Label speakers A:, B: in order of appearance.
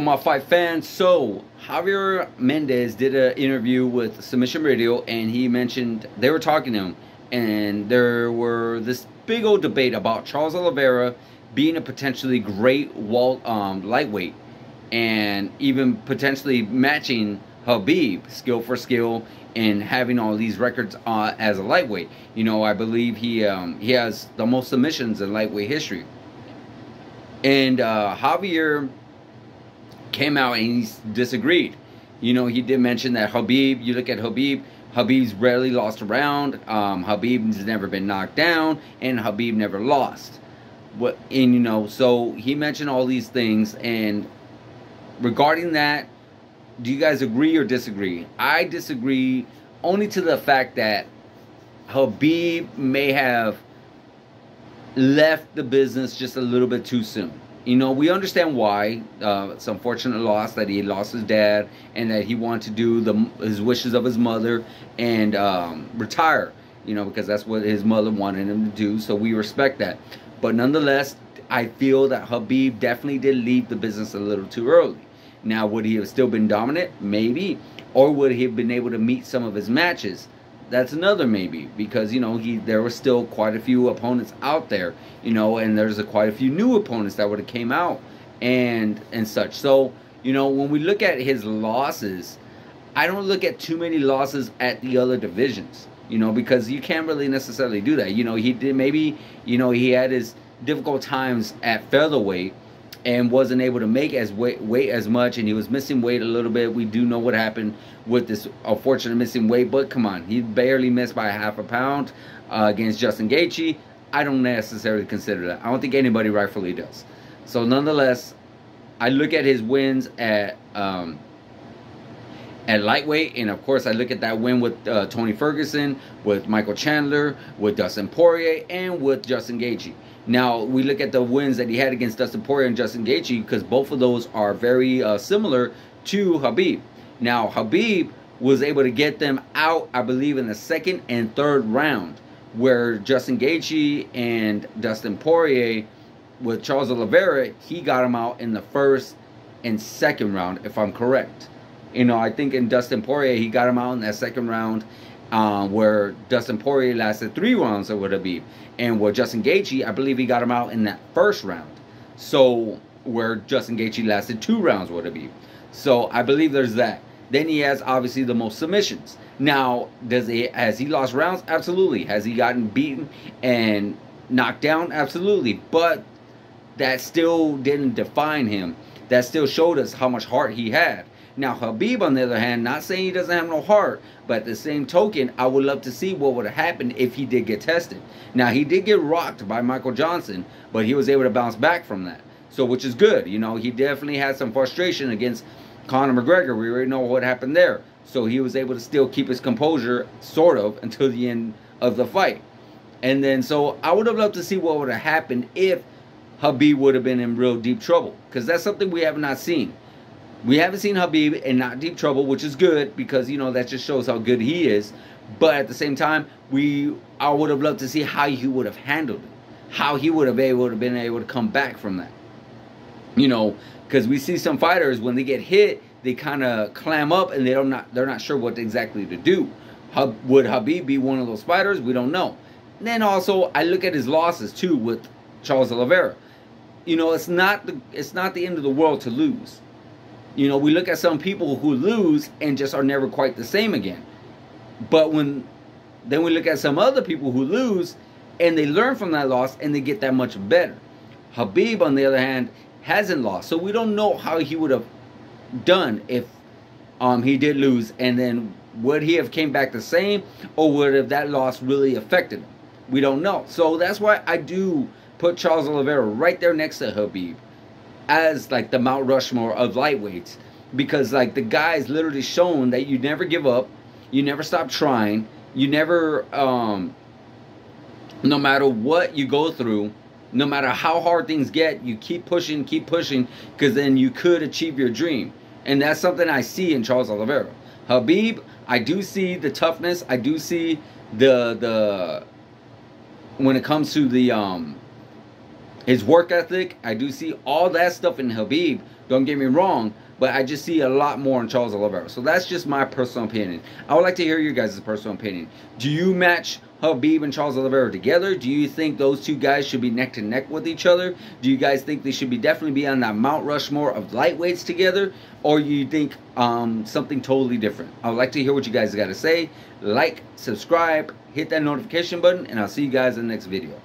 A: my fight fans? So Javier Mendez did an interview with Submission Radio, and he mentioned they were talking to him, and there were this big old debate about Charles Oliveira being a potentially great lightweight, and even potentially matching Khabib skill for skill and having all these records as a lightweight. You know, I believe he has the most submissions in lightweight history. And Javier came out and he disagreed. You know, he did mention that Khabib, you look at Khabib, Khabib's rarely lost a round. Khabib's never been knocked down, and Khabib never lost. And you know, so he mentioned all these things. And regarding that, do you guys agree or disagree? I disagree only to the fact that Khabib may have left the business just a little bit too soon. You know, we understand why. It's unfortunate loss that he lost his dad and that he wanted to do his wishes of his mother and retire, you know, because that's what his mother wanted him to do. So we respect that. But nonetheless, I feel that Khabib definitely did leave the business a little too early. Now, would he have still been dominant? Maybe. Or would he have been able to meet some of his matches? That's another maybe, because, you know, there were still quite a few opponents out there, you know, and there's quite a few new opponents that would have came out and such. So, you know, when we look at his losses, I don't look at too many losses at the other divisions, you know, because you can't really necessarily do that. You know, he did maybe, you know, he had his difficult times at featherweight and wasn't able to make weight as much, and he was missing weight a little bit. We do know what happened with this unfortunate missing weight, but come on, he barely missed by half a pound against Justin Gaethje. I don't necessarily consider that. I don't think anybody rightfully does. So nonetheless, I look at his wins at lightweight, and of course I look at that win with Tony Ferguson, with Michael Chandler, with Dustin Poirier, and with Justin Gaethje. Now, we look at the wins that he had against Dustin Poirier and Justin Gaethje, because both of those are very similar to Khabib. Now, Khabib was able to get them out, I believe, in the second and third round, where Justin Gaethje and Dustin Poirier, with Charles Oliveira, he got him out in the first and second round, if I'm correct. You know, I think in Dustin Poirier, he got him out in that second round, where Dustin Poirier lasted 3 rounds with Khabib. And with Justin Gaethje, I believe he got him out in that first round. So, where Justin Gaethje lasted 2 rounds with Khabib. So, I believe there's that. Then he has, obviously, the most submissions. Now, has he lost rounds? Absolutely. Has he gotten beaten and knocked down? Absolutely. But that still didn't define him. That still showed us how much heart he had. Now, Khabib, on the other hand, not saying he doesn't have no heart, but at the same token, I would love to see what would have happened if he did get tested. Now, he did get rocked by Michael Johnson, but he was able to bounce back from that. So, which is good. You know, he definitely had some frustration against Conor McGregor. We already know what happened there. So, he was able to still keep his composure, sort of, until the end of the fight. And then, so, I would have loved to see what would have happened if Khabib would have been in real deep trouble. Because that's something we have not seen. We haven't seen Khabib in not deep trouble, which is good because, you know, that just shows how good he is. But at the same time, I would have loved to see how he would have handled it. How he would have been able to come back from that. You know, because we see some fighters, when they get hit, they kind of clam up and they're not sure what exactly to do. Would Khabib be one of those fighters? We don't know. And then also, I look at his losses, too, with Charles Oliveira. You know, it's not the end of the world to lose. You know, we look at some people who lose and just are never quite the same again. But then we look at some other people who lose and they learn from that loss and they get that much better. Khabib, on the other hand, hasn't lost. So we don't know how he would have done if he did lose. And then would he have came back the same, or would have that loss really affected him? We don't know. So that's why I do put Charles Oliveira right there next to Khabib as like the Mount Rushmore of lightweights, because like the guy's literally shown that you never give up, you never stop trying, you never no matter what you go through, no matter how hard things get, you keep pushing, because then you could achieve your dream. And that's something I see in Charles Oliveira. Khabib, I do see the toughness, I do see the when it comes to the his work ethic, I do see all that stuff in Khabib, Don't get me wrong, but I just see a lot more in Charles Oliveira. So that's just my personal opinion. I would like to hear your guys' personal opinion. Do you match Khabib and Charles Oliveira together? Do you think those two guys should be neck to neck with each other? Do you guys think they should be definitely be on that Mount Rushmore of lightweights together? Or you think something totally different? I would like to hear what you guys got to say. Like, subscribe, hit that notification button, and I'll see you guys in the next video.